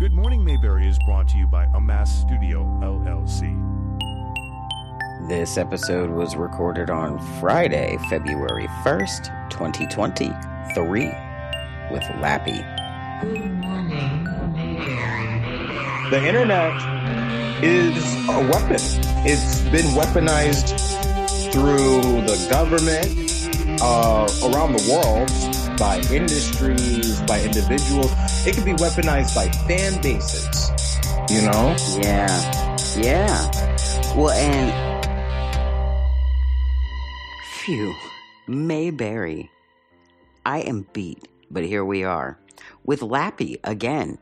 Good Morning Mayberry is brought to you by Amass Studio, LLC. This episode was recorded on Friday, February 1st, 2023, with Lapi. Good morning, Mayberry. The internet is a weapon. It's been weaponized through the government, around the world, by industries, by individuals. It can be weaponized by fan bases, you know? Yeah. Well, and phew, Mayberry. I am beat, but here we are with Lapi again.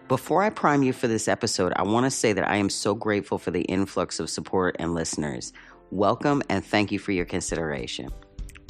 Before I prime you for this episode, I want to say that I am so grateful for the influx of support and listeners. Welcome and thank you for your consideration.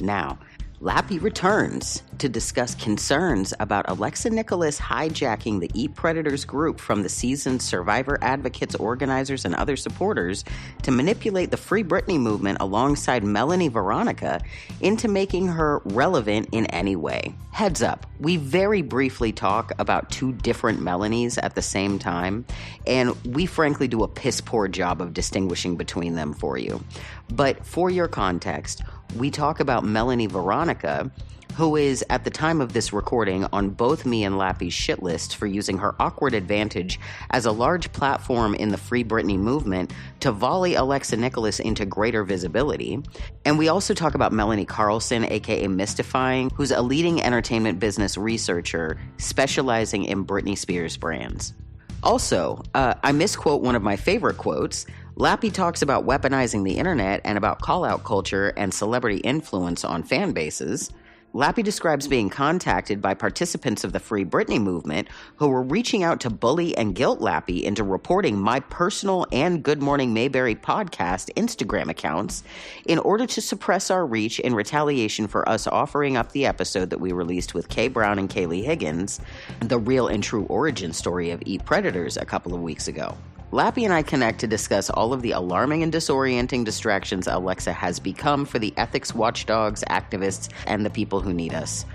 Now, Lapi returns to discuss concerns about Alexa Nikolas hijacking the Eat Predators group from the seasoned survivor advocates, organizers, and other supporters to manipulate the Free Britney movement alongside Melanie Veronica into making her relevant in any way. Heads up, we very briefly talk about two different Melanies at the same time, and we frankly do a piss-poor job of distinguishing between them for you. But for your context, we talk about Melanie Veronica, who is, at the time of this recording, on both me and Lapi's shit list for using her awkward advantage as a large platform in the Free Britney movement to volley Alexa Nikolas into greater visibility. And we also talk about Melanie Carlson, aka Mystifying, who's a leading entertainment business researcher specializing in Britney Spears brands. Also, I misquote one of my favorite quotes. Lapi talks about weaponizing the internet and about callout culture and celebrity influence on fan bases. Lapi describes being contacted by participants of the Free Britney movement who were reaching out to bully and guilt Lapi into reporting my personal and Good Morning Mayberry podcast Instagram accounts in order to suppress our reach in retaliation for us offering up the episode that we released with Kay Brown and Kaylee Higgins, the real and true origin story of Eat Predators, a couple of weeks ago. Lapi and I connect to discuss all of the alarming and disorienting distractions Alexa has become for the ethics watchdogs, activists, and the people who need us.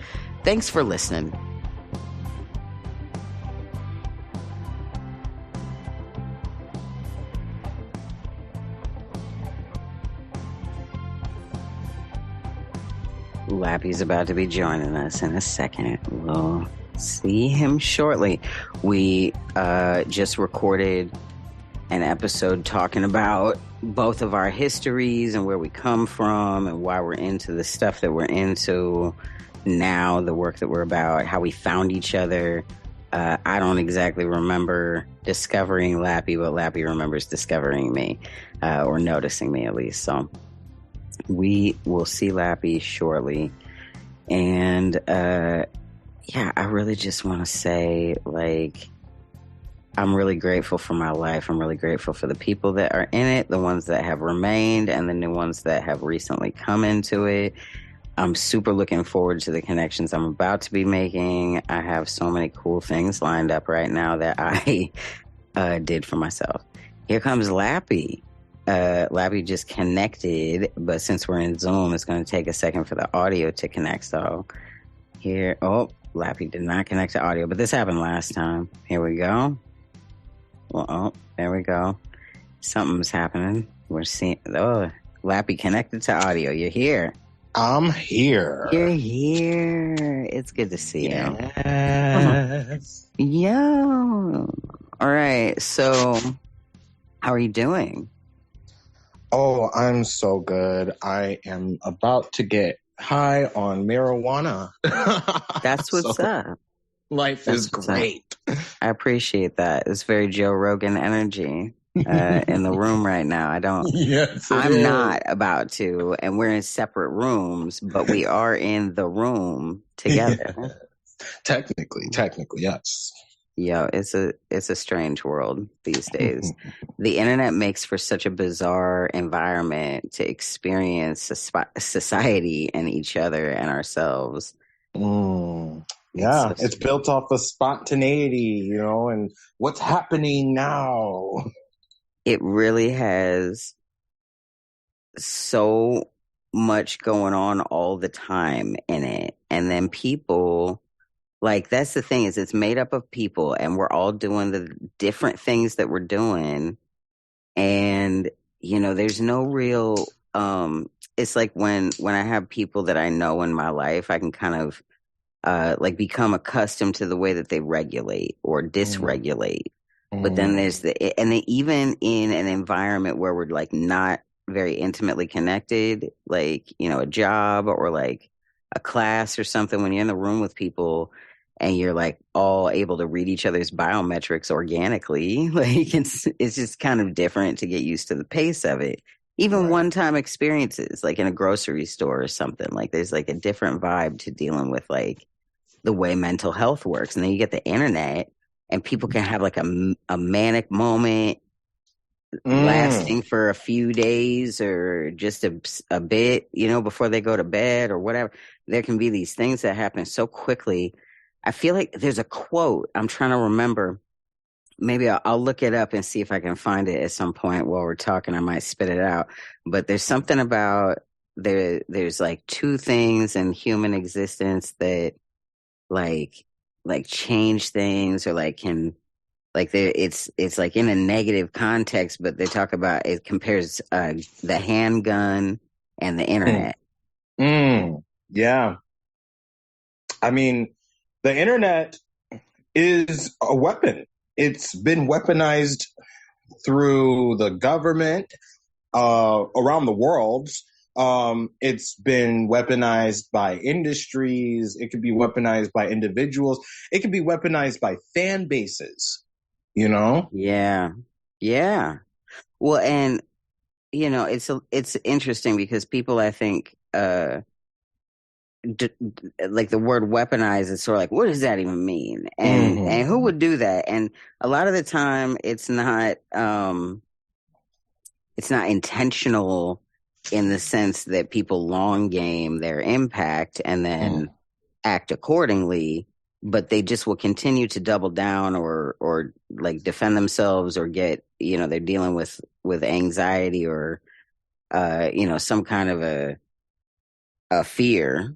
Thanks for listening. Lapi's about to be joining us in a second. We'll see him shortly. We just recorded an episode talking about both of our histories and where we come from and why we're into the stuff that we're into now, the work that we're about, how we found each other. I don't exactly remember discovering Lapi, but Lapi remembers discovering me, or noticing me at least. So we will see Lapi shortly. And I really just want to say, I'm really grateful for my life. I'm really grateful for the people that are in it, the ones that have remained, and the new ones that have recently come into it. I'm super looking forward to the connections I'm about to be making. I have so many cool things lined up right now that I did for myself. Here comes Lapi. Lapi just connected, but since we're in Zoom, it's going to take a second for the audio to connect. So here, Lapi did not connect to audio, but this happened last time. Here we go. Well, there we go. Something's happening. We're seeing, Lapi connected to audio. You're here. I'm here. You're here. It's good to see you. Yes. Yo. All right. So, how are you doing? Oh, I'm so good. I am about to get high on marijuana. That's what's up. Life is great. I appreciate that. It's very Joe Rogan energy in the room right now. I'm not about to, and we're in separate rooms, but we are in the room together. Technically, yes. Yo, it's a strange world these days. The internet makes for such a bizarre environment to experience society and each other and ourselves. Yeah, it's built off of spontaneity, and what's happening now. It really has so much going on all the time in it. And then people Like, that's the thing, is it's made up of people and we're all doing the different things that we're doing. And, there's no real, it's like when I have people that I know in my life, I can kind of, like become accustomed to the way that they regulate or dysregulate. But then there's and then even in an environment where we're like not very intimately connected, like, a job or like a class or something, when you're in the room with people and you're like all able to read each other's biometrics organically, like it's just kind of different to get used to the pace of it. Even Right. one-time experiences, like in a grocery store or something, like there's like a different vibe to dealing with like the way mental health works. And then you get the internet and people can have like a manic moment lasting for a few days or just a bit, before they go to bed or whatever. There can be these things that happen so quickly. I feel like there's a quote I'm trying to remember. Maybe I'll look it up and see if I can find it at some point while we're talking. I might spit it out. But there's something about there's like two things in human existence that like change things or like can like it's like in a negative context, but they talk about it compares the handgun and the internet. Yeah. I mean, the internet is a weapon. It's been weaponized through the government around the world. It's been weaponized by industries. It could be weaponized by individuals. It could be weaponized by fan bases, Yeah. Well, and it's interesting because people, I think, like the word weaponize is sort of like, what does that even mean? And who would do that? And a lot of the time it's not intentional in the sense that people long game their impact and then act accordingly, but they just will continue to double down or like defend themselves or get, they're dealing with anxiety or some kind of a fear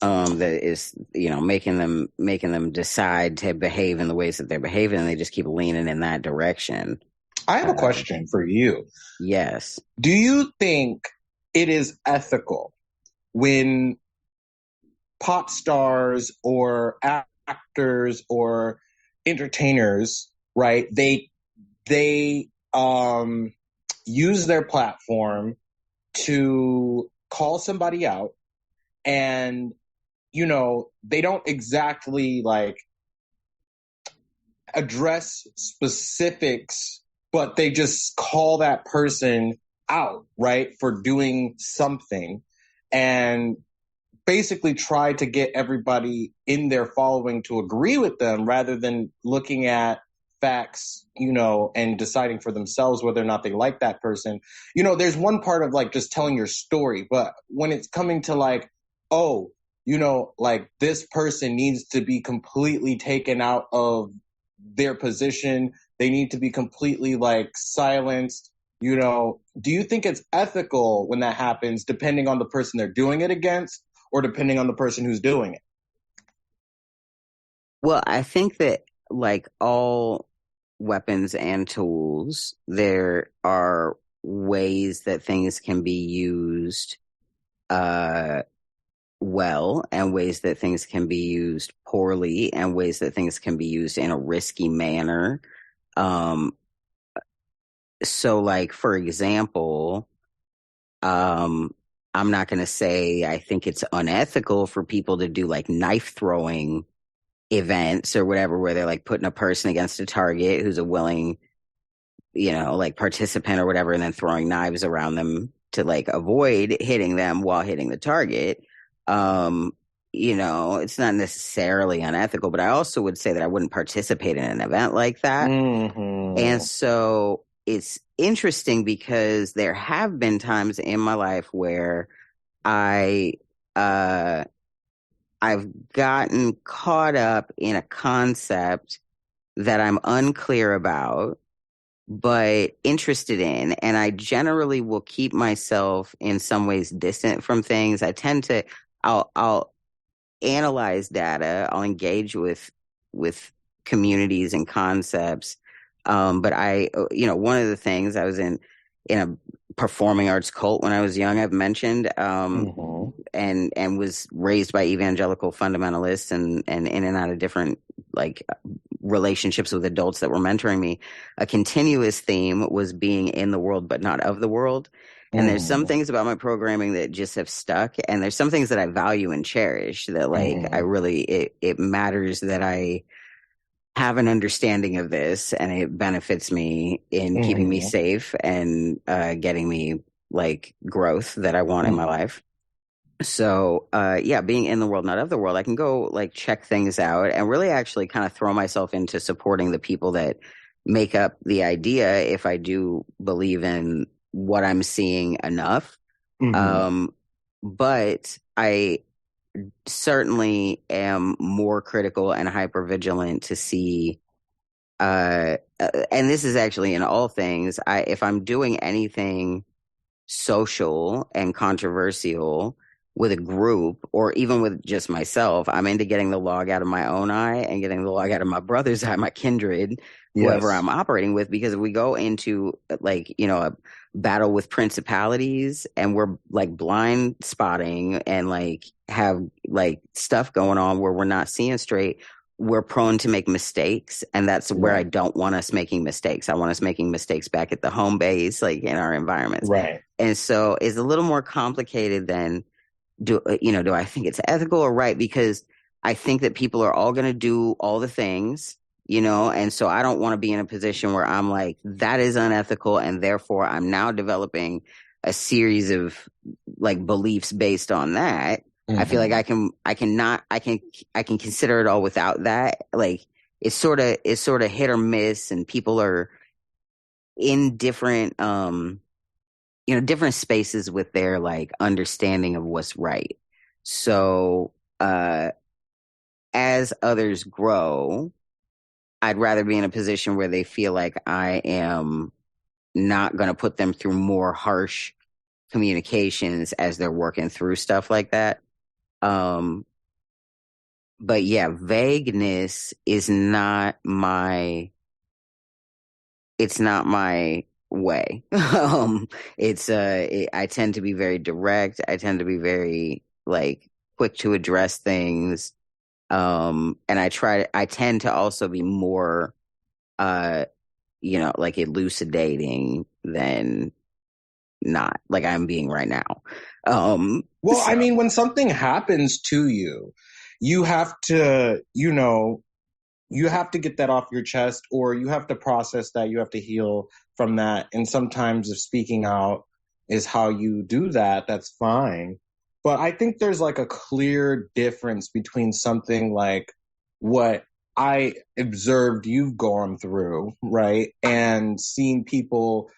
that is, making them decide to behave in the ways that they're behaving, and they just keep leaning in that direction. I have a question for you. Yes. Do you think it is ethical when pop stars or actors or entertainers, right, they use their platform to call somebody out, and they don't exactly like address specifics, but they just call that person out, right, for doing something, and basically try to get everybody in their following to agree with them rather than looking at facts, and deciding for themselves whether or not they like that person. There's one part of like just telling your story, but when it's coming to like, oh, like this person needs to be completely taken out of their position. They need to be completely like silenced. Do you think it's ethical when that happens, depending on the person they're doing it against or depending on the person who's doing it? Well, I think that like all weapons and tools, there are ways that things can be used well and ways that things can be used poorly and ways that things can be used in a risky manner. So like, for example, I'm not going to say I think it's unethical for people to do like knife throwing events or whatever, where they're like putting a person against a target who's a willing, like participant or whatever, and then throwing knives around them to like avoid hitting them while hitting the target. It's not necessarily unethical, but I also would say that I wouldn't participate in an event like that. And so it's interesting because there have been times in my life where I've gotten caught up in a concept that I'm unclear about, but interested in. And I generally will keep myself in some ways distant from things. I tend to, analyze data. I'll engage with communities and concepts. But one of the things, I was in a performing arts cult when I was young, I've mentioned, and was raised by evangelical fundamentalists and in and out of different like relationships with adults that were mentoring me. A continuous theme was being in the world but not of the world. And there's some things about my programming that just have stuck, and there's some things that I value and cherish that like I really it matters that I have an understanding of this, and it benefits me in keeping me safe and getting me like growth that I want in my life. So, being in the world, not of the world, I can go like check things out and really actually kind of throw myself into supporting the people that make up the idea if I do believe in what I'm seeing enough. But I certainly am more critical and hypervigilant to see, and this is actually in all things, if I'm doing anything social and controversial with a group or even with just myself, I'm into getting the log out of my own eye and getting the log out of my brother's eye, my kindred, whoever I'm operating with, because if we go into like, a battle with principalities and we're like blind spotting and like have like stuff going on where we're not seeing straight, we're prone to make mistakes. And that's where I don't want us making mistakes. I want us making mistakes back at the home base, like in our environments. Right. And so it's a little more complicated than do I think it's ethical or right? Because I think that people are all going to do all the things, and so I don't want to be in a position where I'm like, that is unethical. And therefore I'm now developing a series of like beliefs based on that. I feel like I can consider it all without that. Like it's sort of hit or miss, and people are in different, different spaces with their like understanding of what's right. So, as others grow, I'd rather be in a position where they feel like I am not going to put them through more harsh communications as they're working through stuff like that. But yeah, vagueness is not my way. I tend to be very direct. I tend to be very like quick to address things. And I tend to also be more, like elucidating than not, like I'm being right now. I mean, when something happens to you, you have to, you have to get that off your chest, or you have to process that. You have to heal from that. And sometimes if speaking out is how you do that, that's fine. But I think there's like a clear difference between something like what I observed you've gone through, right? And seeing people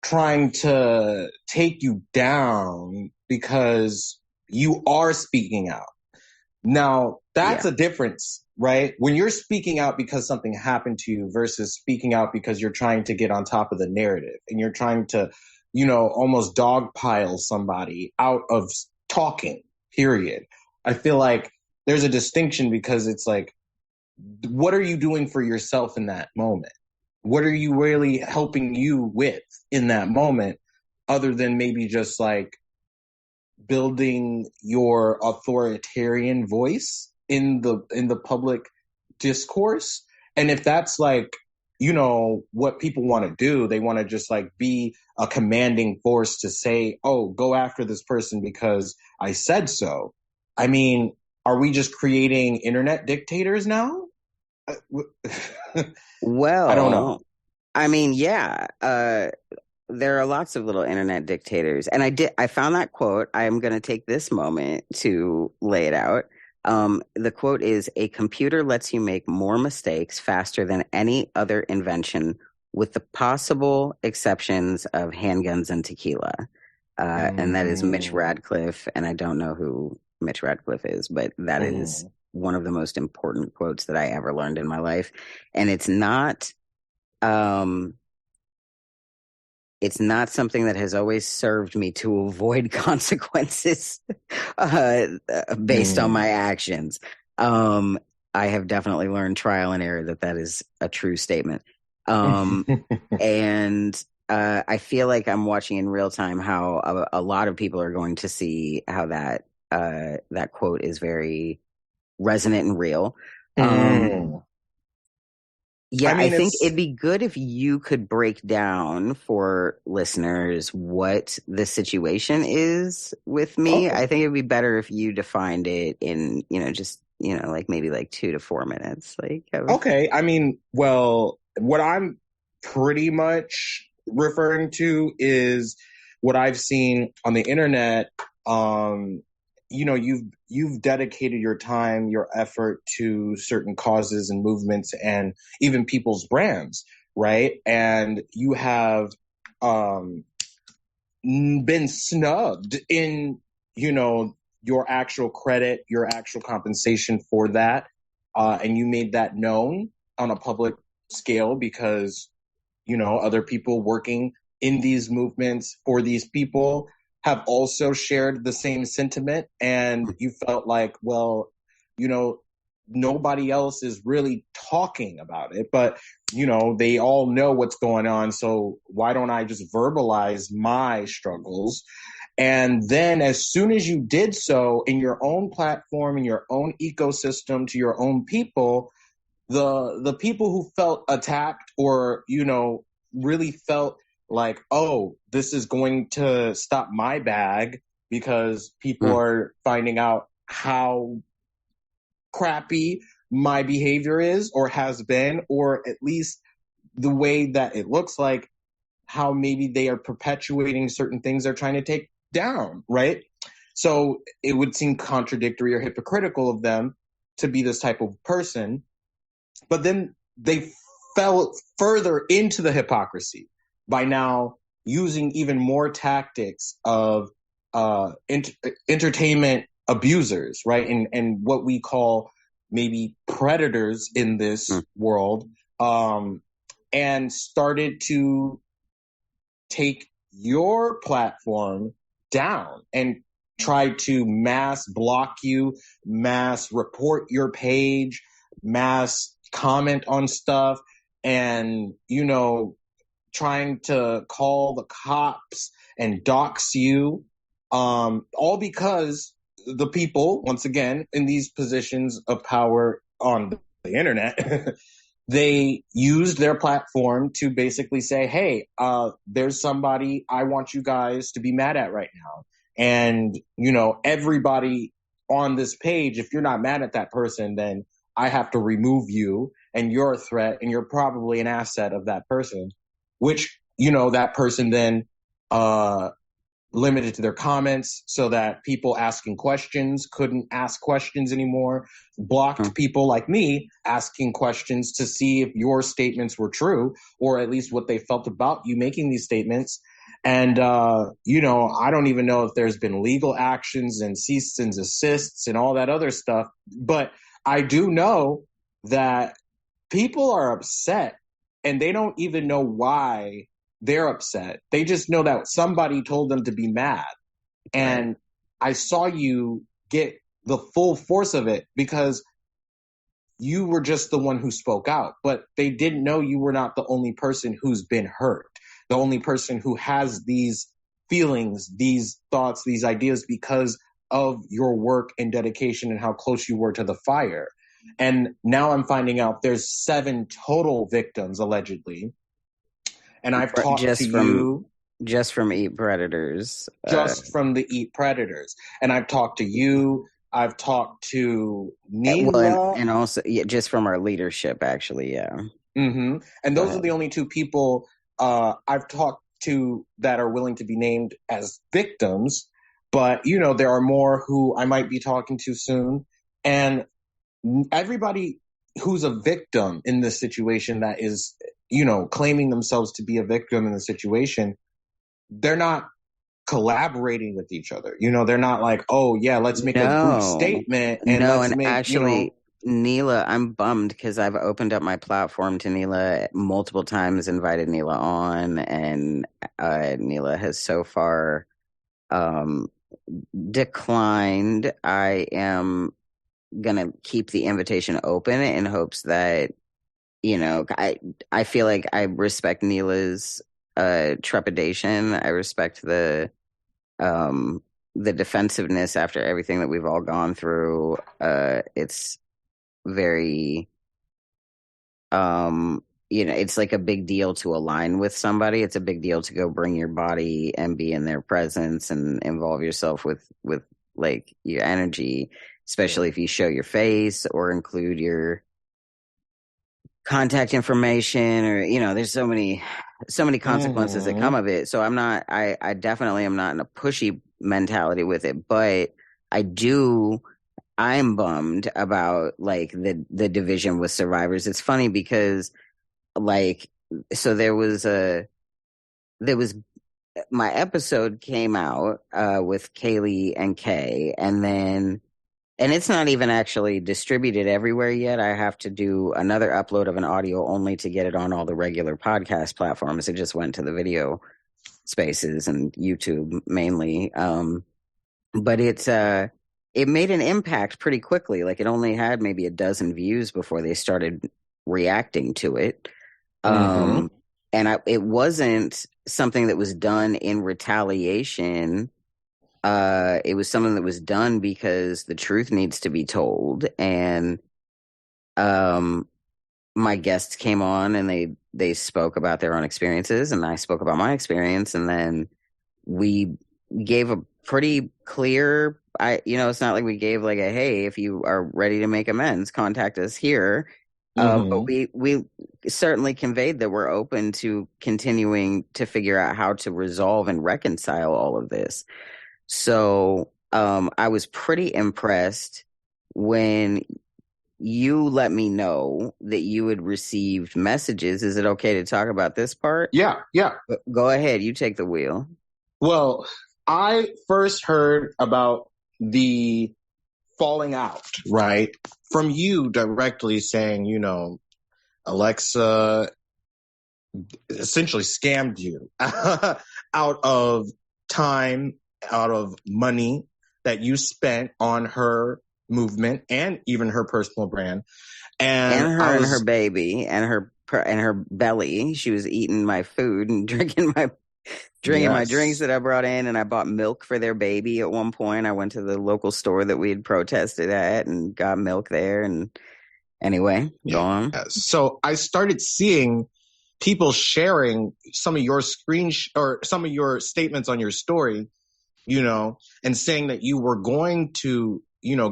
trying to take you down because you are speaking out. Now, that's a difference, right? When you're speaking out because something happened to you versus speaking out because you're trying to get on top of the narrative and you're trying to, almost dogpile somebody out of talking, period. I feel like there's a distinction because it's like, what are you doing for yourself in that moment? What are you really helping you with in that moment, other than maybe just like building your authoritarian voice in the public discourse? And if that's like, what people want to do, they want to just like be a commanding force to say, oh, go after this person because I said so. I mean, are we just creating internet dictators now? Well, I don't know. I mean, yeah, there are lots of little internet dictators. And I found that quote. I am going to take this moment to lay it out. The quote is, "A computer lets you make more mistakes faster than any other invention, with the possible exceptions of handguns and tequila." And that is Mitch Radcliffe. And I don't know who Mitch Radcliffe is, but that is one of the most important quotes that I ever learned in my life. And it's not, it's not something that has always served me to avoid consequences based on my actions. I have definitely learned trial and error that is a true statement. And I feel like I'm watching in real time how a lot of people are going to see how that quote is very resonant and real. Yeah, I think it'd be good if you could break down for listeners what the situation is with me. I think it'd be better if you defined it in, just, like maybe like 2 to 4 minutes. Okay. I mean, well, what I'm pretty much referring to is what I've seen on the internet. You've dedicated your time, your effort to certain causes and movements and even people's brands, right? And you have been snubbed in, your actual credit, your actual compensation for that. And you made that known on a public scale because, other people working in these movements for these people have also shared the same sentiment, and you felt like, well, nobody else is really talking about it, but, they all know what's going on. So why don't I just verbalize my struggles? And then as soon as you did so in your own platform, in your own ecosystem, to your own people, the people who felt attacked or, really felt like, oh, this is going to stop my bag because people are finding out how crappy my behavior is or has been, or at least the way that it looks like how maybe they are perpetuating certain things they're trying to take down, right? So it would seem contradictory or hypocritical of them to be this type of person. But then they fell further into the hypocrisy by now using even more tactics of entertainment abusers, right? And what we call maybe predators in this world, and started to take your platform down and try to mass block you, mass report your page, mass comment on stuff, and, trying to call the cops and dox you, all because the people, once again, in these positions of power on the internet, they used their platform to basically say, hey, there's somebody I want you guys to be mad at right now. And, everybody on this page, if you're not mad at that person, then I have to remove you and you're a threat and you're probably an asset of that person, which, that person then limited to their comments so that people asking questions couldn't ask questions anymore, blocked people like me asking questions to see if your statements were true or at least what they felt about you making these statements. And, I don't even know if there's been legal actions and cease and desists and all that other stuff, but I do know that people are upset and they don't even know why they're upset. They just know that somebody told them to be mad. And I saw you get the full force of it because you were just the one who spoke out, but they didn't know you were not the only person who's been hurt, the only person who has these feelings, these thoughts, these ideas because of your work and dedication and how close you were to the fire. And now I'm finding out there's 7 total victims, allegedly. And I've talked just from Eat Predators. Just from the Eat Predators. And I've talked to you. I've talked to Nina. And also just from our leadership, actually, yeah. Mm-hmm. And those are the only 2 people I've talked to that are willing to be named as victims. But, there are more who I might be talking to soon. And everybody who's a victim in this situation that is, claiming themselves to be a victim in the situation, they're not collaborating with each other. They're not like, oh yeah, let's make a group statement and Neela, I'm bummed because I've opened up my platform to Neela multiple times, invited Neela on, and Neela has so far um, declined. I am gonna keep the invitation open in hopes that, I feel like I respect Neela's trepidation. I respect the defensiveness after everything that we've all gone through. It's very it's like a big deal to align with somebody. It's a big deal to go bring your body and be in their presence and involve yourself with like your energy, especially if you show your face or include your contact information, or there's so many consequences that come of it. So I definitely am not in a pushy mentality with it, but I'm bummed about like the division with survivors. It's funny because like, so there was my episode came out with Kaylee and Kay, and it's not even actually distributed everywhere yet. I have to do another upload of an audio only to get it on all the regular podcast platforms. It just went to the video spaces and YouTube mainly. But it made an impact pretty quickly. Like it only had maybe a dozen views before they started reacting to it. And it wasn't something that was done in retaliation. It was something that was done because the truth needs to be told. And my guests came on and they spoke about their own experiences, and I spoke about my experience, and then we gave a pretty clear, it's not like we gave like a, hey, if you are ready to make amends, contact us here. But we certainly conveyed that we're open to continuing to figure out how to resolve and reconcile all of this. So I was pretty impressed when you let me know that you had received messages. Is it okay to talk about this part? Yeah. Go ahead. You take the wheel. Well, I first heard about the falling out, right, from you directly saying, Alexa essentially scammed you out of time, out of money that you spent on her movement and even her personal brand, and her baby and her belly. She was eating my food and drinking my drinks that I brought in, and I bought milk for their baby at one point. I went to the local store that we had protested at and got milk there. And anyway, go on. So I started seeing people sharing some of your or some of your statements on your story, and saying that you were going to,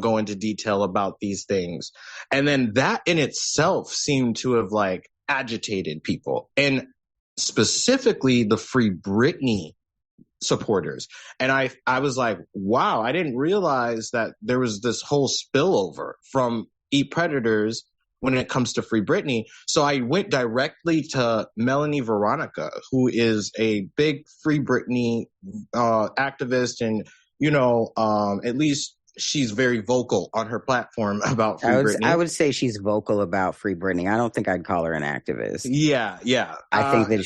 go into detail about these things. And then that in itself seemed to have like agitated people, and specifically the Free Britney supporters. And I was like, wow, I didn't realize that there was this whole spillover from Eat Predators when it comes to Free Britney. So I went directly to Melanie Veronica, who is a big Free Britney activist, and at least she's very vocal on her platform about Free Britney. I would say she's vocal about Free Britney. I don't think I'd call her an activist. Yeah. I think that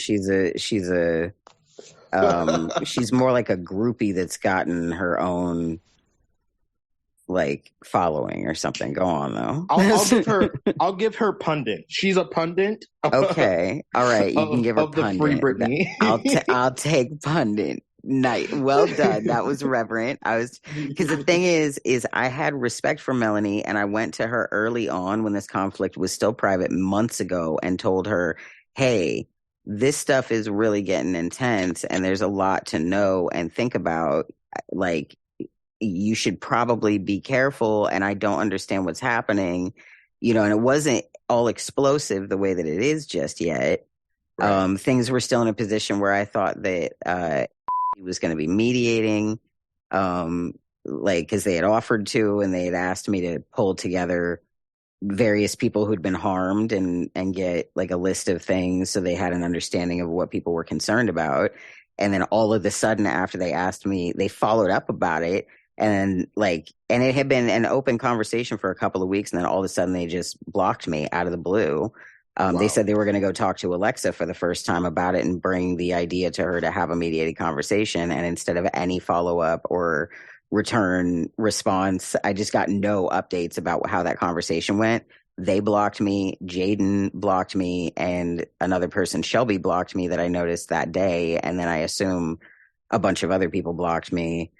she's more like a groupie that's gotten her own like following or something. Go on though. I'll give her pundit. She's a pundit. Okay. All right. You can give her pundit. Free Britney. I'll take pundit. Nice. Well done. That was reverent. Because the thing is I had respect for Melanie, and I went to her early on when this conflict was still private months ago and told her, hey, this stuff is really getting intense and there's a lot to know and think about. Like, you should probably be careful, and I don't understand what's happening, and it wasn't all explosive the way that it is just yet. Right. Things were still in a position where I thought that he was going to be mediating, because they had offered to, and they had asked me to pull together various people who'd been harmed and get like a list of things so they had an understanding of what people were concerned about. And then all of a sudden, after they asked me, they followed up about it And and it had been an open conversation for a couple of weeks, and then all of a sudden they just blocked me out of the blue. They Wow. said they were going to go talk to Alexa for the first time about it and bring the idea to her to have a mediated conversation. And instead of any follow up or return response, I just got no updates about how that conversation went. They blocked me, Jaden blocked me, and another person, Shelby, blocked me that I noticed that day. And then I assume a bunch of other people blocked me.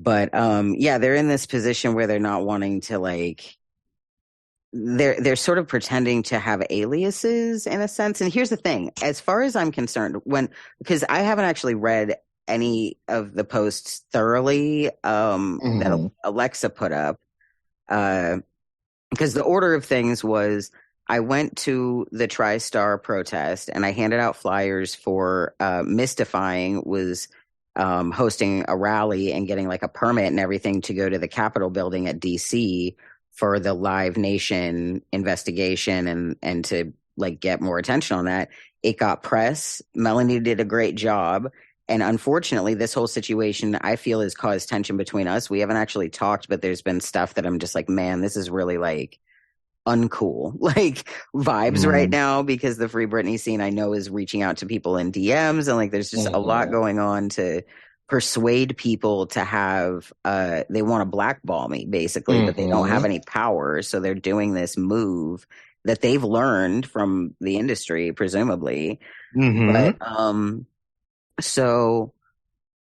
But yeah, they're in this position where they're not wanting to they're sort of pretending to have aliases in a sense. And here's the thing, as far as I'm concerned, because I haven't actually read any of the posts thoroughly that Alexa put up, because the order of things was I went to the TriStar protest and I handed out flyers for Mystifying was hosting a rally and getting a permit and everything to go to the Capitol building at DC for the Live Nation investigation and to get more attention on that. It got press. Melanie did a great job. And unfortunately, this whole situation, I feel, has caused tension between us. We haven't actually talked, but there's been stuff that I'm just man, this is really uncool vibes right now, because the Free Britney scene I know is reaching out to people in DMs, and there's just a lot going on to persuade people to have they want to blackball me basically, but they don't have any power, so they're doing this move that they've learned from the industry presumably. But so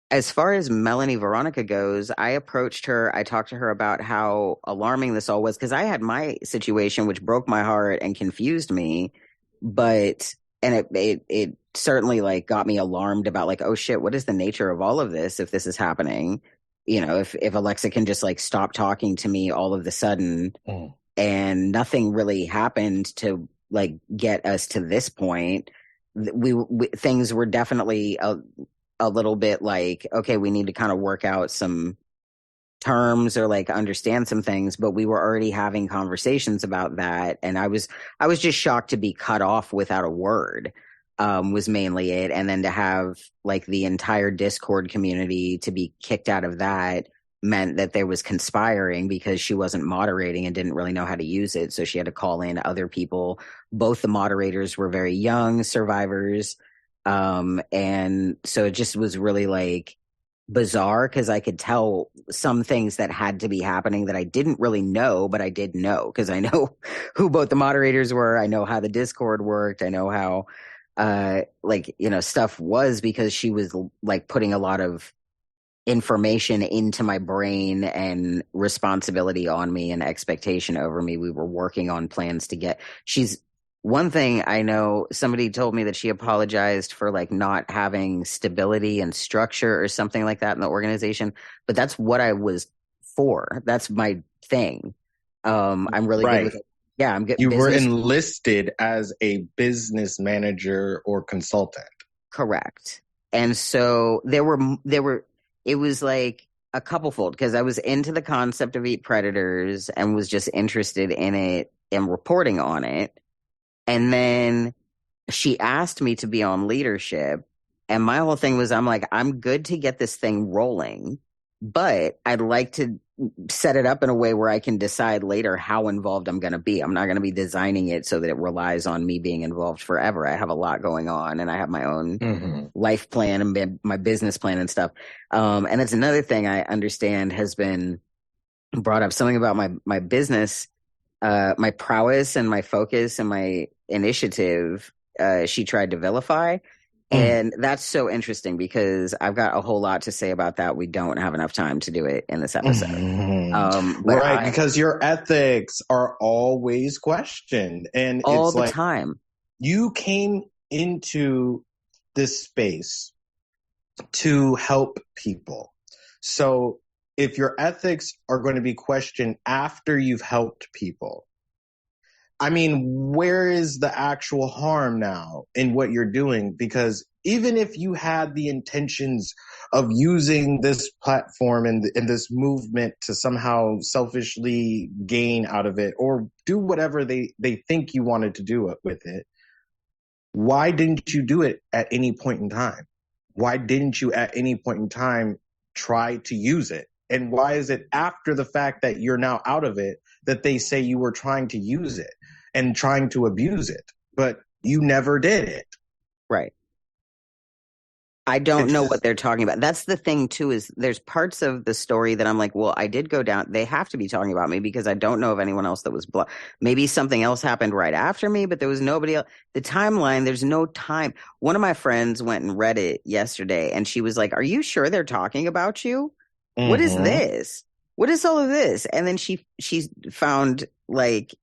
as far as Melanie Veronica goes, I approached her. I talked to her about how alarming this all was, because I had my situation, which broke my heart and confused me. And it certainly got me alarmed about oh shit, what is the nature of all of this if this is happening? If Alexa can just stop talking to me all of the sudden, and nothing really happened to get us to this point. We things were definitely a little bit okay, we need to kind of work out some terms or understand some things, but we were already having conversations about that. And I was just shocked to be cut off without a word, was mainly it. And then to have the entire Discord community to be kicked out of that meant that there was conspiring, because she wasn't moderating and didn't really know how to use it. So she had to call in other people. Both the moderators were very young survivors. And so it just was really bizarre, because I could tell some things that had to be happening that I didn't really know, but I did know, because I know who both the moderators were. I know how the Discord worked. I know how, stuff was, because she was putting a lot of information into my brain and responsibility on me and expectation over me. We were working on plans to get, one thing I know, somebody told me that she apologized for not having stability and structure or something like that in the organization, but that's what I was for. That's my thing. I'm really good with it. Yeah, I'm good. You were enlisted as a business manager or consultant. Correct. And so there were, it was a couplefold, because I was into the concept of Eat Predators and was just interested in it and reporting on it. And then she asked me to be on leadership. And my whole thing was, I'm good to get this thing rolling, but I'd like to set it up in a way where I can decide later how involved I'm going to be. I'm not going to be designing it so that it relies on me being involved forever. I have a lot going on, and I have my own life plan and my business plan and stuff. And that's another thing I understand has been brought up, something about my business, my prowess and my focus and my initiative, she tried to vilify. And that's so interesting, because I've got a whole lot to say about that. We don't have enough time to do it in this episode. Right, because your ethics are always questioned. And all it's the time. You came into this space to help people. So if your ethics are going to be questioned after you've helped people, I mean, where is the actual harm now in what you're doing? Because even if you had the intentions of using this platform and this movement to somehow selfishly gain out of it or do whatever they think you wanted to do with it, why didn't you do it at any point in time? Why didn't you at any point in time try to use it? And why is it after the fact that you're now out of it that they say you were trying to use it and trying to abuse it, but you never did it? Right. I don't know what they're talking about. That's the thing, too, is there's parts of the story that I'm like, well, I did go down. They have to be talking about me because I don't know of anyone else that was maybe something else happened right after me, but there was nobody else. The timeline, there's no time. One of my friends went and read it yesterday, and she was like, are you sure they're talking about you? Mm-hmm. What is this? What is all of this? And then she found, like,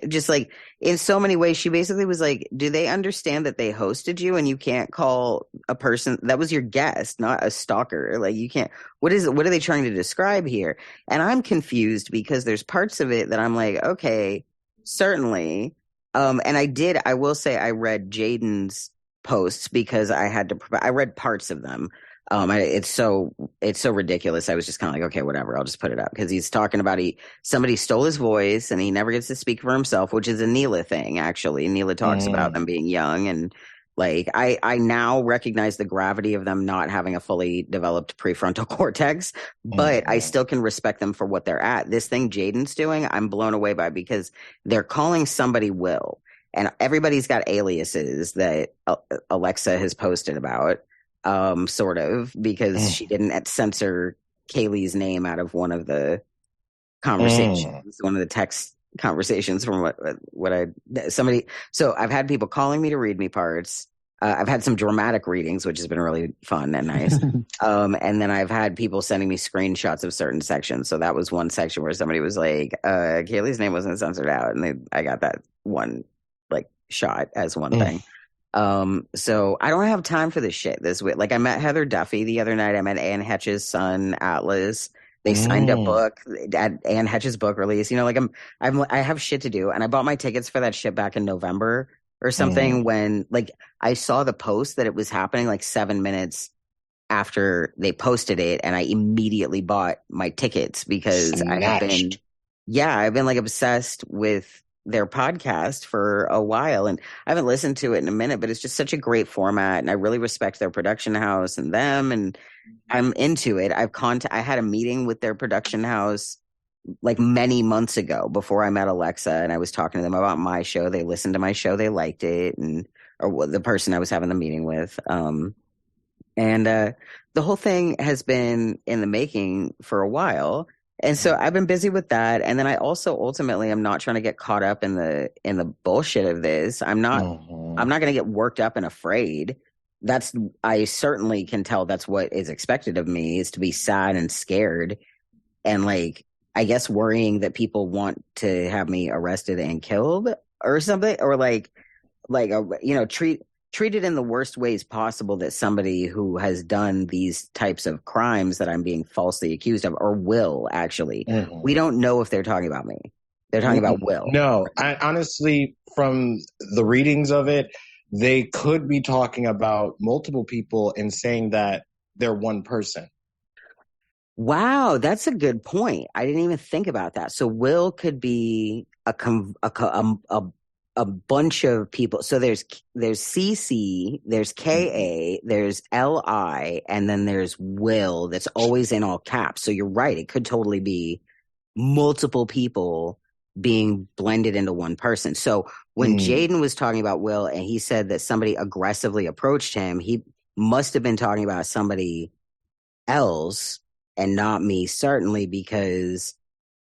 just like in so many ways, she basically was like, do they understand that they hosted you and you can't call a person that was your guest, not a stalker? Like, you can't, what are they trying to describe here? And I'm confused because there's parts of it that I'm like, okay, certainly. And I will say I read Jaden's posts because I read parts of them. It's so ridiculous. I was just kind of like, okay, whatever. I'll just put it up because he's talking about somebody stole his voice and he never gets to speak for himself, which is a Neela thing. Actually, Neela talks about them being young and like I now recognize the gravity of them not having a fully developed prefrontal cortex, but I still can respect them for what they're at. This thing Jaden's doing, I'm blown away by because they're calling somebody Will, and everybody's got aliases that Alexa has posted about. Sort of, because she didn't censor Kaylee's name out of one of the conversations, one of the text conversations from so I've had people calling me to read me parts. I've had some dramatic readings, which has been really fun and nice. And then I've had people sending me screenshots of certain sections. So that was one section where somebody was like, Kaylee's name wasn't censored out. And I got that one like shot as one thing. So I don't have time for this shit this week. Like I met Heather Duffy the other night. I met Anne Hetch's son, Atlas. They signed a book at Anne Hetch's book release. You know, like I have shit to do. And I bought my tickets for that shit back in November or something when like I saw the post that it was happening like 7 minutes after they posted it. And I immediately bought my tickets because I've been like obsessed with their podcast for a while and I haven't listened to it in a minute, but it's just such a great format and I really respect their production house and them and I'm into it. I had a meeting with their production house like many months ago before I met Alexa and I was talking to them about my show. They listened to my show. They liked it or the person I was having the meeting with. And the whole thing has been in the making for a while. And so I've been busy with that. And then I also ultimately am not trying to get caught up in the bullshit of this. I'm not going to get worked up and afraid. I certainly can tell that's what is expected of me is to be sad and scared. And like, I guess worrying that people want to have me arrested and killed or something, or treat it in the worst ways possible that somebody who has done these types of crimes that I'm being falsely accused of or will actually. We don't know if they're talking about me. They're talking about Will. No, I honestly, from the readings of it, they could be talking about multiple people and saying that they're one person. Wow, that's a good point. I didn't even think about that. So Will could be a bunch of people. So there's CC, there's KA, there's LI, and then there's Will that's always in all caps. So you're right. It could totally be multiple people being blended into one person. So when Jaden was talking about Will and he said that somebody aggressively approached him, he must have been talking about somebody else and not me, certainly, because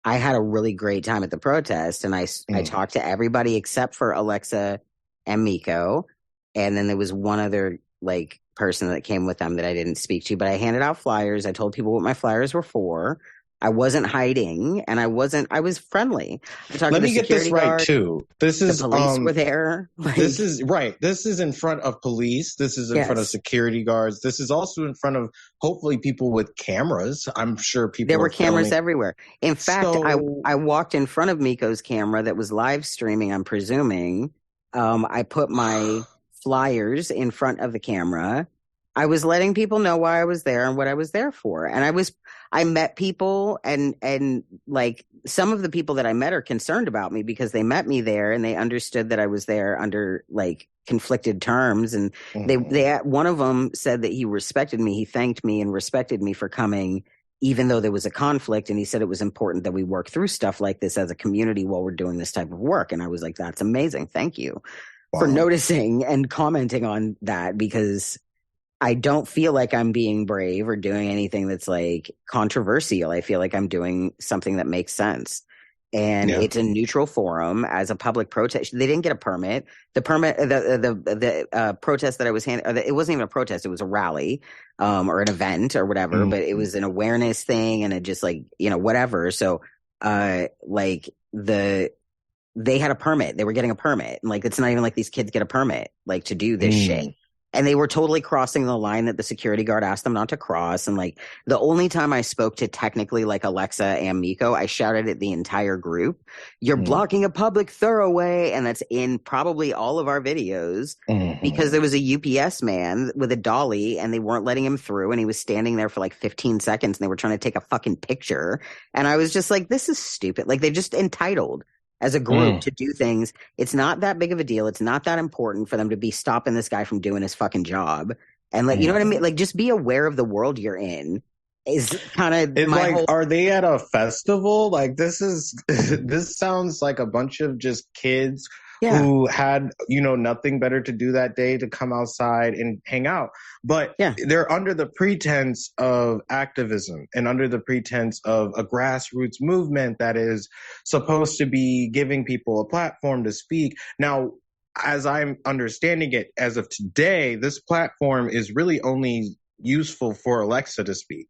I had a really great time at the protest and I talked to everybody except for Alexa and Miko. And then there was one other like person that came with them that I didn't speak to, but I handed out flyers. I told people what my flyers were for. I wasn't hiding and I was friendly. Let me get this right too. This is the police were there. This is right. This is in front of police. This is in front of security guards. This is also in front of hopefully people with cameras. I'm sure people. There were cameras everywhere. In fact, I walked in front of Miko's camera that was live streaming. I'm presuming. I put my flyers in front of the camera. I was letting people know why I was there and what I was there for. And I met people and like some of the people that I met are concerned about me because they met me there and they understood that I was there under like conflicted terms. And they one of them said that he respected me. He thanked me and respected me for coming even though there was a conflict, and he said it was important that we work through stuff like this as a community while we're doing this type of work. And I was like, that's amazing. Thank you for noticing and commenting on that, because I don't feel like I'm being brave or doing anything that's like controversial. I feel like I'm doing something that makes sense. And it's a neutral forum as a public protest. They didn't get a permit. The protest that I was it wasn't even a protest. It was a rally, or an event or whatever, but it was an awareness thing, and it just like, whatever. So, like they had a permit. They were getting a permit. And like, it's not even like these kids get a permit, like, to do this shit. And they were totally crossing the line that the security guard asked them not to cross. And like, the only time I spoke to technically like Alexa and Miko, I shouted at the entire group, "You're blocking a public thoroughway." And that's in probably all of our videos, because there was a UPS man with a dolly and they weren't letting him through. And he was standing there for like 15 seconds and they were trying to take a fucking picture. And I was just like, this is stupid. Like, they're just entitled as a group to do things. It's not that big of a deal. It's not that important for them to be stopping this guy from doing his fucking job. And like, you know what I mean? Like, just be aware of the world you're in is kind of my like, whole... Are they at a festival? Like, this sounds like a bunch of just kids who had, nothing better to do that day to come outside and hang out. But they're under the pretense of activism and under the pretense of a grassroots movement that is supposed to be giving people a platform to speak. Now, as I'm understanding it, as of today, this platform is really only useful for Alexa to speak.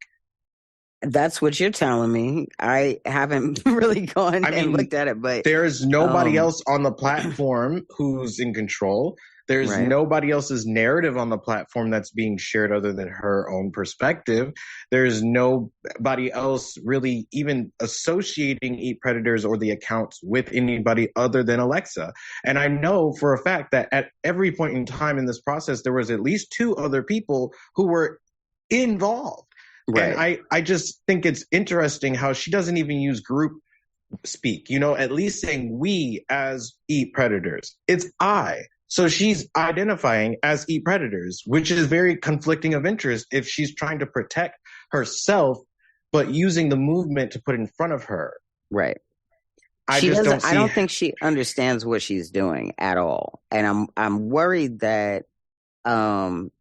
That's what you're telling me. I haven't really gone and looked at it, but there's nobody else on the platform who's in control. There's nobody else's narrative on the platform that's being shared other than her own perspective. There's nobody else really even associating Eat Predators or the accounts with anybody other than Alexa. And I know for a fact that at every point in time in this process, there was at least 2 other people who were involved. Right. And I just think it's interesting how she doesn't even use group speak, at least saying we as Eat Predators. It's I. So she's identifying as Eat Predators, which is very conflicting of interest if she's trying to protect herself, but using the movement to put in front of her. Right. I don't think she understands what she's doing at all. And I'm worried that the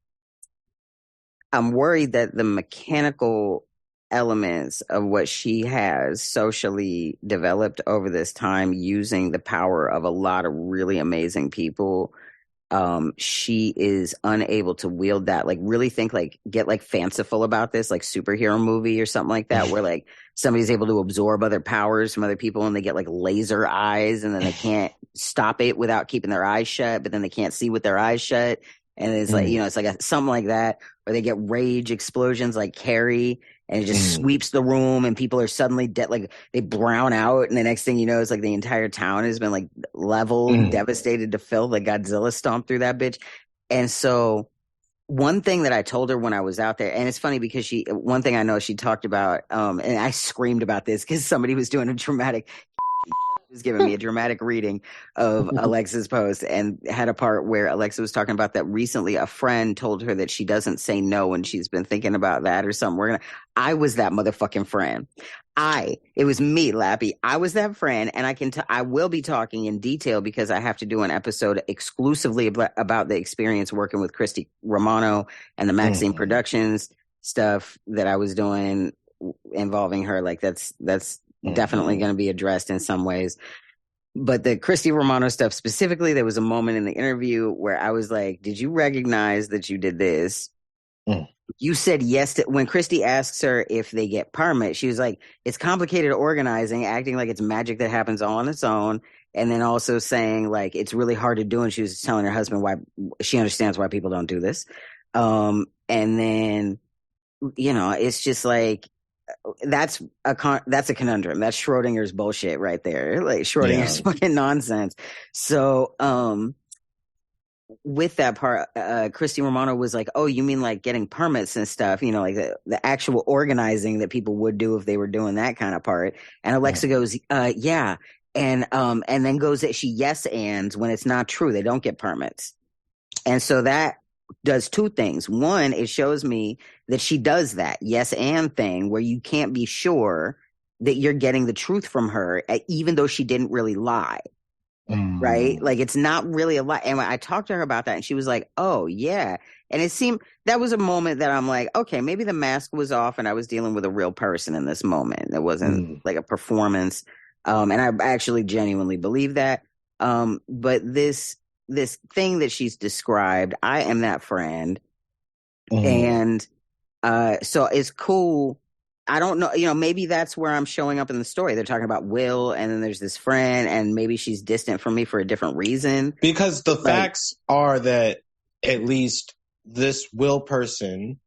mechanical elements of what she has socially developed over this time, using the power of a lot of really amazing people, she is unable to wield that. Like, really think, like, get like fanciful about this, like superhero movie or something like that, where like somebody's able to absorb other powers from other people and they get like laser eyes, and then they can't stop it without keeping their eyes shut, but then they can't see with their eyes shut. And it's like, it's like something like that, or they get rage explosions like Carrie, and it just sweeps the room and people are suddenly dead. Like, they brown out. And the next thing you know, it's like the entire town has been like leveled, devastated to filth. Like Godzilla stomped through that bitch. And so one thing that I told her when I was out there, and it's funny because one thing I know she talked about, and I screamed about this because somebody was doing a dramatic was giving me a dramatic reading of Alexa's post, and had a part where Alexa was talking about that recently a friend told her that she doesn't say no when she's been thinking about that or something. I was that motherfucking friend. It was me, Lapi. I was that friend, and I will be talking in detail because I have to do an episode exclusively about the experience working with Christy Romano and the Maxine Productions stuff that I was doing involving her. Like, that's definitely going to be addressed in some ways. But the Christy Romano stuff specifically, there was a moment in the interview where I was like, did you recognize that you did this? You said yes to, when Christy asks her if they get permit, she was like, it's complicated organizing, acting like it's magic that happens all on its own. And then also saying like, it's really hard to do. And she was telling her husband why she understands why people don't do this. And then, it's just like, that's a conundrum. That's Schrodinger's bullshit right there. Like, Schrodinger's fucking nonsense. So, with that part, Christy Romano was like, oh, you mean like getting permits and stuff, like the actual organizing that people would do if they were doing that kind of part. And Alexa goes, yeah. And then goes that she yes ands when it's not true. They don't get permits. And so that does two things. One, it shows me that she does that yes and thing where you can't be sure that you're getting the truth from her, even though she didn't really lie. Right? Like, it's not really a lie. And when I talked to her about that, and she was like, oh, yeah. And it seemed that was a moment that I'm like, okay, maybe the mask was off and I was dealing with a real person in this moment. It wasn't like a performance. And I actually genuinely believe that. But this thing that she's described, I am that friend. And so it's cool. I don't know, maybe that's where I'm showing up in the story. They're talking about Will, and then there's this friend, and maybe she's distant from me for a different reason. Because the facts are that at least this Will person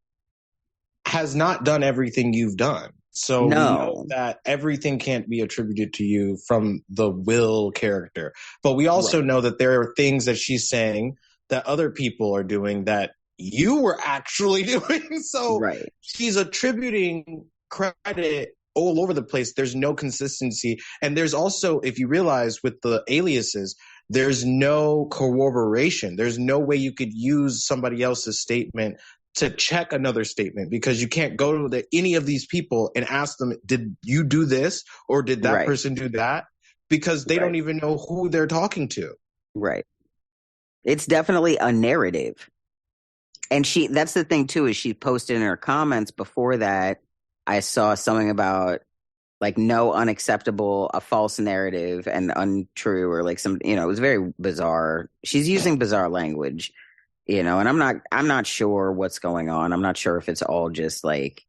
has not done everything you've done. So we know that everything can't be attributed to you from the Will character. But we also know that there are things that she's saying that other people are doing that you were actually doing. So she's attributing credit all over the place. There's no consistency. And there's also, if you realize with the aliases, there's no corroboration. There's no way you could use somebody else's statement to check another statement, because you can't go to any of these people and ask them, did you do this or did that person do that? Because they don't even know who they're talking to. Right. It's definitely a narrative. And that's the thing too, is she posted in her comments before that, I saw something about like no unacceptable, a false narrative and untrue, or like some, it was very bizarre. She's using bizarre language, and I'm not sure what's going on. I'm not sure if it's all just like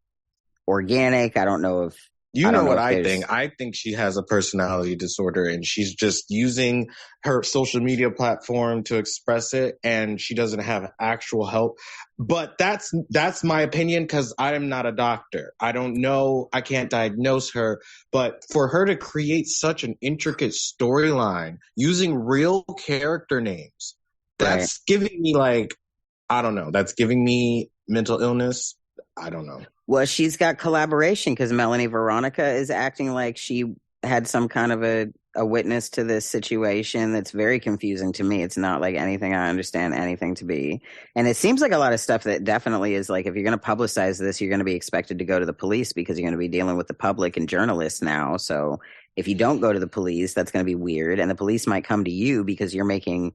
organic. I don't know if I think. I think she has a personality disorder, and she's just using her social media platform to express it, and she doesn't have actual help. But that's my opinion, because I'm not a doctor. I don't know. I can't diagnose her. But for her to create such an intricate storyline using real character names, that's giving me I don't know. That's giving me mental illness. I don't know. Well, she's got collaboration because Melanie Veronica is acting like she had some kind of a witness to this situation that's very confusing to me. It's not like anything I understand anything to be. And it seems like a lot of stuff that definitely is like, if you're going to publicize this, you're going to be expected to go to the police because you're going to be dealing with the public and journalists now. So if you don't go to the police, that's going to be weird. And the police might come to you because you're making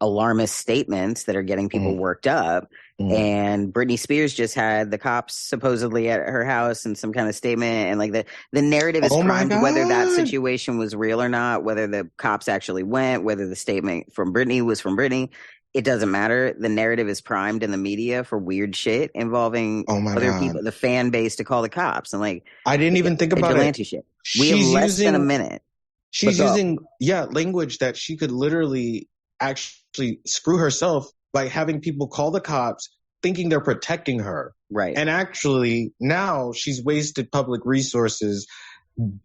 alarmist statements that are getting people worked up. And Britney Spears just had the cops supposedly at her house and some kind of statement, and like the narrative is primed whether that situation was real or not, whether the cops actually went, whether the statement from Britney was from Britney. It doesn't matter. The narrative is primed in the media for weird shit involving other people, the fan base, to call the cops. And like, I didn't even think about it. Shit. We have less than a minute. She's using language that she could literally actually screw herself by having people call the cops thinking they're protecting her. Right. And actually now she's wasted public resources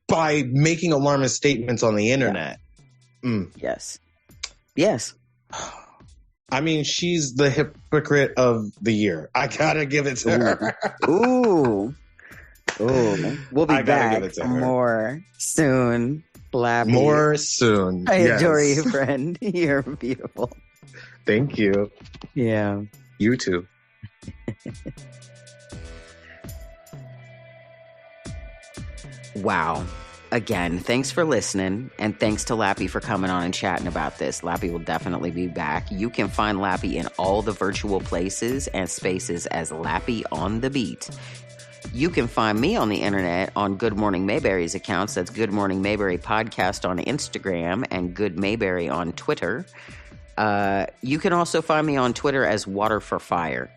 by making alarmist statements on the internet. Yes. Yes. I mean, she's the hypocrite of the year. I gotta give it to her. Ooh. We'll be back more soon. Lapi. More soon. I adore you, friend. You're beautiful. Thank you. Yeah. You too. Wow. Again, thanks for listening, and thanks to Lapi for coming on and chatting about this. Lapi will definitely be back. You can find Lapi in all the virtual places and spaces as Lapi on the Beat. You can find me on the internet on Good Morning Mayberry's accounts. That's Good Morning Mayberry Podcast on Instagram and Good Mayberry on Twitter. You can also find me on Twitter as Water for Fire.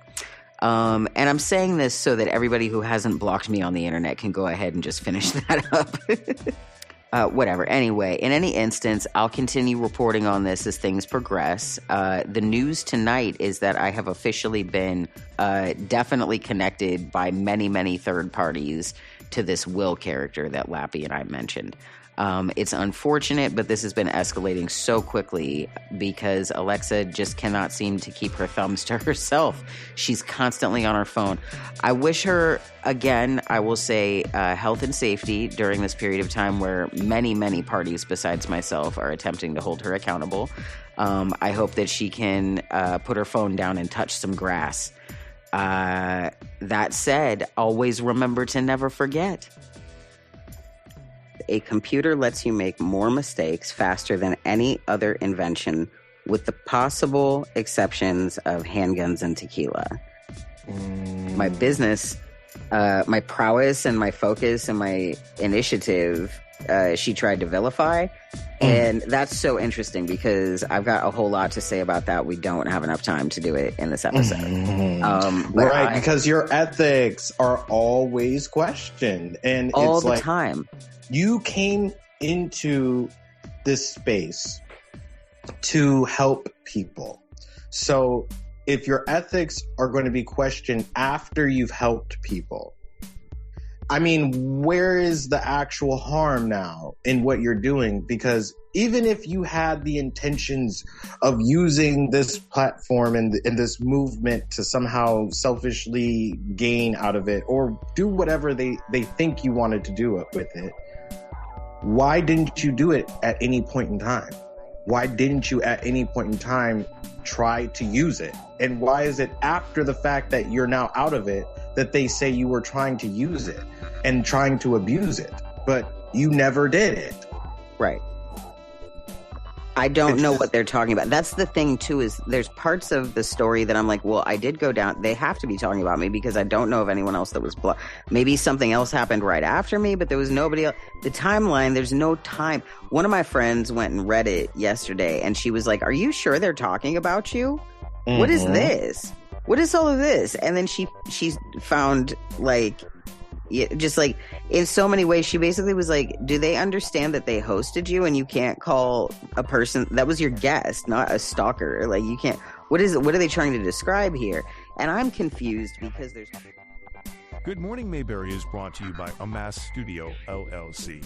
And I'm saying this so that everybody who hasn't blocked me on the internet can go ahead and just finish that up. Whatever. Anyway, in any instance, I'll continue reporting on this as things progress. The news tonight is that I have officially been definitely connected by many, many third parties to this Will character that Lapi and I mentioned. It's unfortunate, but this has been escalating so quickly because Alexa just cannot seem to keep her thumbs to herself. She's constantly on her phone. I wish her, again, I will say, health and safety during this period of time where many, many parties besides myself are attempting to hold her accountable. I hope that she can put her phone down and touch some grass. That said, always remember to never forget. A computer lets you make more mistakes faster than any other invention, with the possible exceptions of handguns and tequila. My business, my prowess and my focus and my initiative, she tried to vilify. And that's so interesting because I've got a whole lot to say about that. We don't have enough time to do it in this episode. Right, because your ethics are always questioned. And all it's the like, time. You came into this space to help people. So if your ethics are going to be questioned after you've helped people, I mean, where is the actual harm now in what you're doing? Because even if you had the intentions of using this platform and this movement to somehow selfishly gain out of it or do whatever they think you wanted to do with it, why didn't you do it at any point in time? Why didn't you at any point in time try to use it? And why is it after the fact that you're now out of it that they say you were trying to use it and trying to abuse it, but you never did it? Right. I don't know what they're talking about. That's the thing, too, is there's parts of the story that I'm like, well, I did go down. They have to be talking about me because I don't know of anyone else that was maybe something else happened right after me, but there was nobody else. The timeline, there's no time. One of my friends went and read it yesterday, and she was like, are you sure they're talking about you? Mm-hmm. What is this? What is all of this? And then she found, like, just like in so many ways, she basically was like, do they understand that they hosted you and you can't call a person that was your guest, not a stalker? Like, you can't. What are they trying to describe here? And I'm confused because there's. Good Morning Mayberry is brought to you by Amass Studio, LLC.